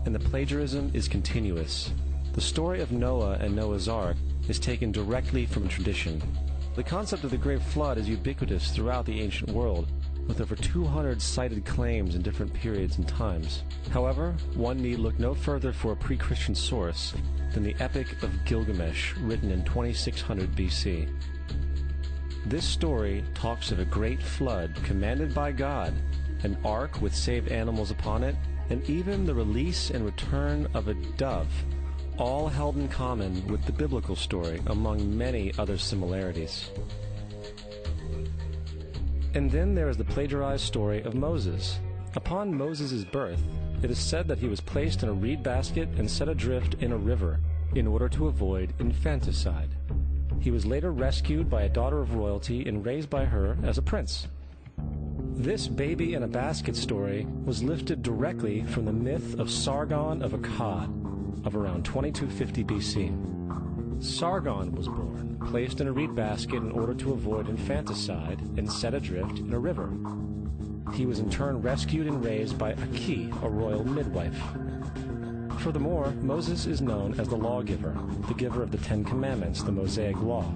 and the plagiarism is continuous. The story of Noah and Noah's Ark is taken directly from tradition. The concept of the Great Flood is ubiquitous throughout the ancient world, with over 200 cited claims in different periods and times. However, one need look no further for a pre-Christian source than the Epic of Gilgamesh, written in 2600 BC. This story talks of a great flood commanded by God, an ark with saved animals upon it, and even the release and return of a dove, all held in common with the biblical story, among many other similarities. And then there is the plagiarized story of Moses. Upon Moses' birth, it is said that he was placed in a reed basket and set adrift in a river in order to avoid infanticide. He was later rescued by a daughter of royalty and raised by her as a prince. This baby in a basket story was lifted directly from the myth of Sargon of Akkad of around 2250 BC. Sargon was born, placed in a reed basket in order to avoid infanticide, and set adrift in a river. He was in turn rescued and raised by Aki, a royal midwife. Furthermore, Moses is known as the lawgiver, the giver of the Ten Commandments, the Mosaic Law.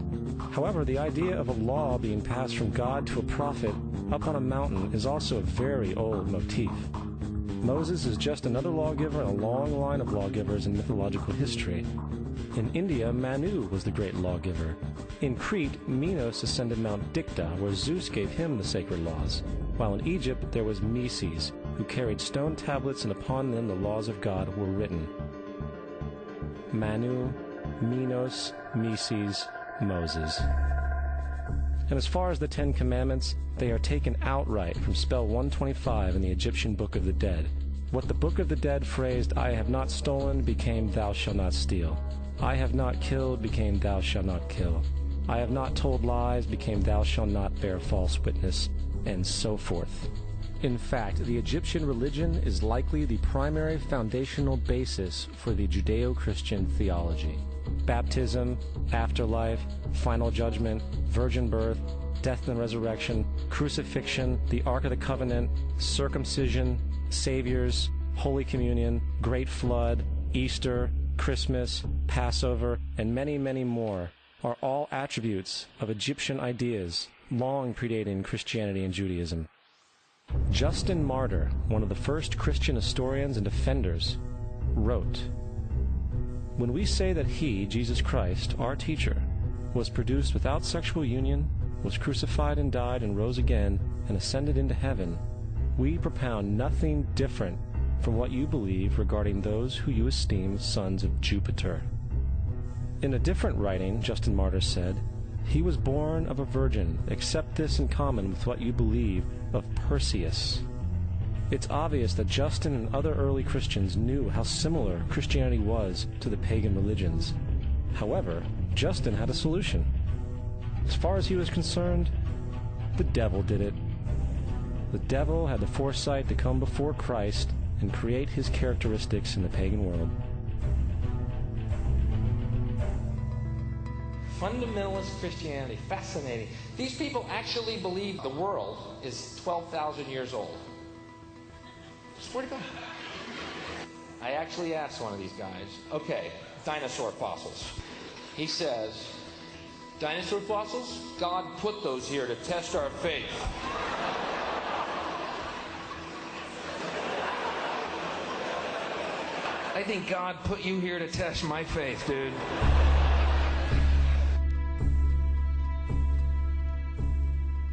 However, the idea of a law being passed from God to a prophet up on a mountain is also a very old motif. Moses is just another lawgiver in a long line of lawgivers in mythological history. In India, Manu was the great lawgiver. In Crete, Minos ascended Mount Dicta, where Zeus gave him the sacred laws, while in Egypt there was Meses, who carried stone tablets, and upon them the laws of God were written. Manu, Minos, Meses, Moses. And as far as the Ten Commandments, they are taken outright from spell 125 in the Egyptian Book of the Dead. What the Book of the Dead phrased, "I have not stolen," became "Thou shalt not steal." "I have not killed," became "Thou shalt not kill." "I have not told lies," became "Thou shalt not bear false witness," and so forth. In fact, the Egyptian religion is likely the primary foundational basis for the Judeo-Christian theology. Baptism, afterlife, final judgment, virgin birth, death and resurrection, crucifixion, the Ark of the Covenant, circumcision, saviors, Holy Communion, Great Flood, Easter, Christmas, Passover, and many, many more are all attributes of Egyptian ideas long predating Christianity and Judaism. Justin Martyr, one of the first Christian historians and defenders, wrote, "When we say that he, Jesus Christ, our teacher, was produced without sexual union, was crucified and died and rose again and ascended into heaven, we propound nothing different from what you believe regarding those who you esteem sons of Jupiter." In a different writing, Justin Martyr said, "He was born of a virgin, accept this in common with what you believe of Perseus." It's obvious that Justin and other early Christians knew how similar Christianity was to the pagan religions. However, Justin had a solution. As far as he was concerned, the devil did it. The devil had the foresight to come before Christ and create his characteristics in the pagan world. Fundamentalist Christianity, fascinating. These people actually believe the world is 12,000 years old. Swear to God. I actually asked one of these guys, okay, dinosaur fossils. He says, dinosaur fossils? God put those here to test our faith. I think God put you here to test my faith, dude.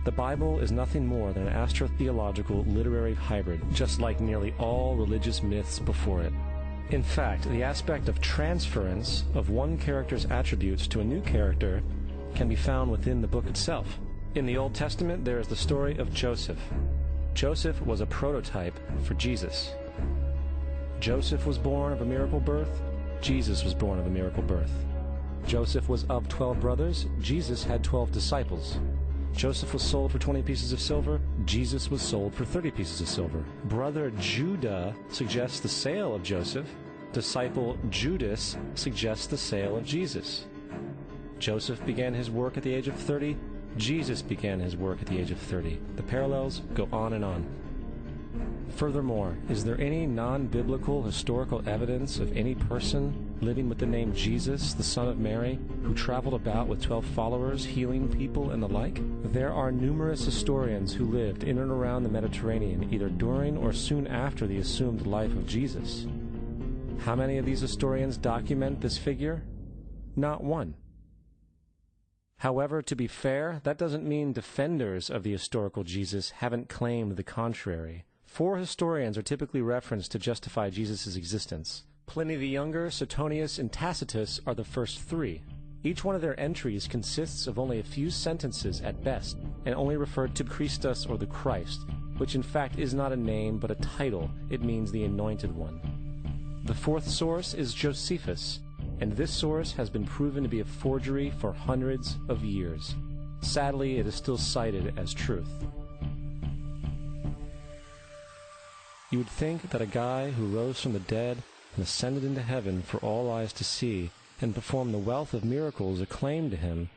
The Bible is nothing more than an astrotheological literary hybrid, just like nearly all religious myths before it. In fact, the aspect of transference of one character's attributes to a new character can be found within the book itself. In the Old Testament, there is the story of Joseph. Joseph was a prototype for Jesus. Joseph was born of a miracle birth. Jesus was born of a miracle birth. Joseph was of 12 brothers. Jesus had 12 disciples. Joseph was sold for 20 pieces of silver. Jesus was sold for 30 pieces of silver. Brother Judah suggests the sale of Joseph. Disciple Judas suggests the sale of Jesus. Joseph began his work at the age of 30. Jesus began his work at the age of 30. The parallels go on and on. Furthermore, is there any non-biblical historical evidence of any person living with the name Jesus, the son of Mary, who traveled about with 12 followers, healing people and the like? There are numerous historians who lived in and around the Mediterranean either during or soon after the assumed life of Jesus. How many of these historians document this figure? Not one. However, to be fair, that doesn't mean defenders of the historical Jesus haven't claimed the contrary. 4 historians are typically referenced to justify Jesus' existence. Pliny the Younger, Suetonius, and Tacitus are the first 3. Each one of their entries consists of only a few sentences at best, and only referred to Christus or the Christ, which in fact is not a name but a title. It means the Anointed One. The 4th source is Josephus, and this source has been proven to be a forgery for hundreds of years. Sadly, it is still cited as truth. You would think that a guy who rose from the dead and ascended into heaven for all eyes to see and performed the wealth of miracles acclaimed to him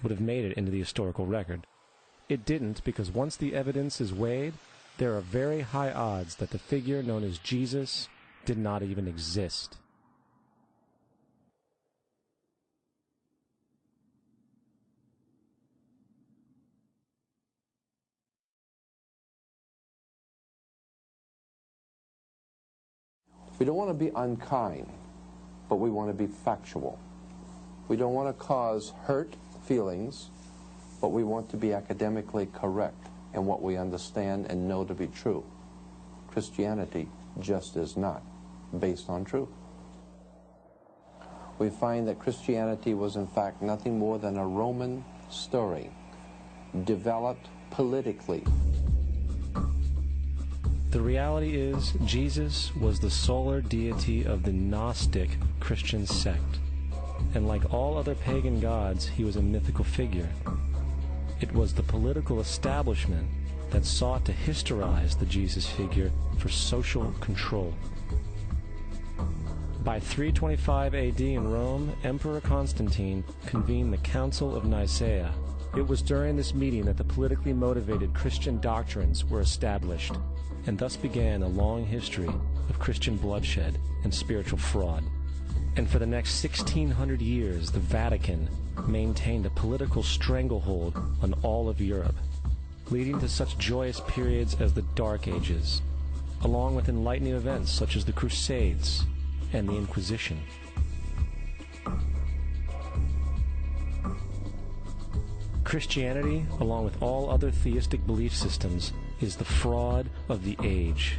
would have made it into the historical record. It didn't, because once the evidence is weighed, there are very high odds that the figure known as Jesus did not even exist. We don't want to be unkind, but we want to be factual. We don't want to cause hurt feelings, but we want to be academically correct in what we understand and know to be true. Christianity just is not based on truth. We find that Christianity was in fact nothing more than a Roman story, developed politically. The reality is, Jesus was the solar deity of the Gnostic Christian sect, and like all other pagan gods, he was a mythical figure. It was the political establishment that sought to historize the Jesus figure for social control. By 325 AD in Rome, Emperor Constantine convened the Council of Nicaea. It was during this meeting that the politically motivated Christian doctrines were established, and thus began a long history of Christian bloodshed and spiritual fraud. And for the next 1600 years, the Vatican maintained a political stranglehold on all of Europe, leading to such joyous periods as the Dark Ages, along with enlightening events such as the Crusades and the Inquisition. Christianity, along with all other theistic belief systems, is the fraud of the age.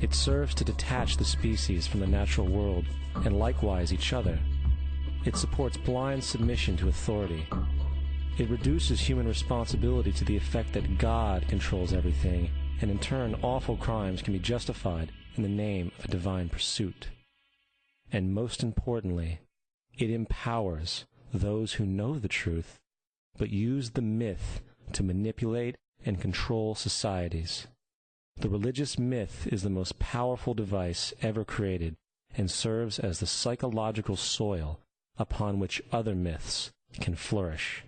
It serves to detach the species from the natural world, and likewise each other. It supports blind submission to authority. It reduces human responsibility to the effect that God controls everything, and in turn awful crimes can be justified in the name of a divine pursuit. And most importantly, it empowers those who know the truth, but use the myth to manipulate and control societies. The religious myth is the most powerful device ever created and serves as the psychological soil upon which other myths can flourish.